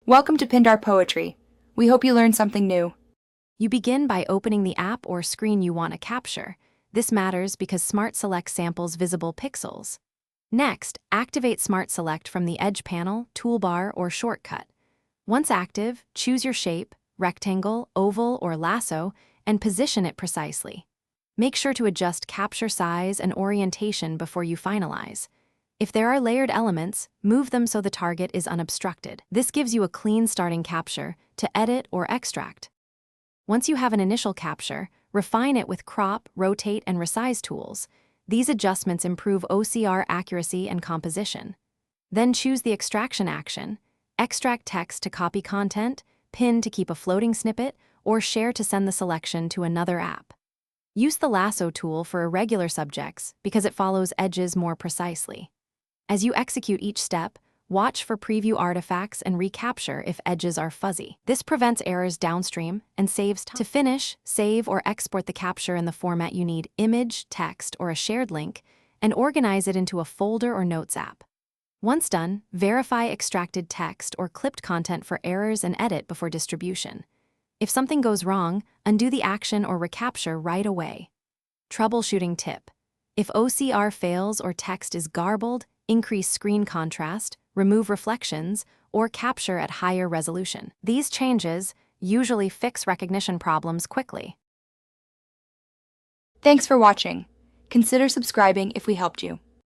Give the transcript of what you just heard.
Welcome to Pindar Poetry. We hope you learned something new. You begin by opening the app or screen you want to capture. This matters because Smart Select samples visible pixels. Next, activate Smart Select from the Edge panel, toolbar, or shortcut. Once active, choose your shape, rectangle, oval, or lasso, and position it precisely. Make sure to adjust capture size and orientation before you finalize. If there are layered elements, move them so the target is unobstructed. This gives you a clean starting capture to edit or extract. Once you have an initial capture, refine it with crop, rotate, and resize tools. These adjustments improve OCR accuracy and composition. Then choose the extraction action. Extract text to copy content, pin to keep a floating snippet, or share to send the selection to another app. Use the lasso tool for irregular subjects because it follows edges more precisely. As you execute each step, watch for preview artifacts and recapture if edges are fuzzy. This prevents errors downstream and saves time. To finish, save or export the capture in the format you need: image, text, or a shared link, and organize it into a folder or notes app. Once done, verify extracted text or clipped content for errors and edit before distribution. If something goes wrong, undo the action or recapture right away. Troubleshooting tip: if OCR fails or text is garbled, increase screen contrast, remove reflections, or capture at higher resolution. These changes usually fix recognition problems quickly. Thanks for watching. Consider subscribing if we helped you.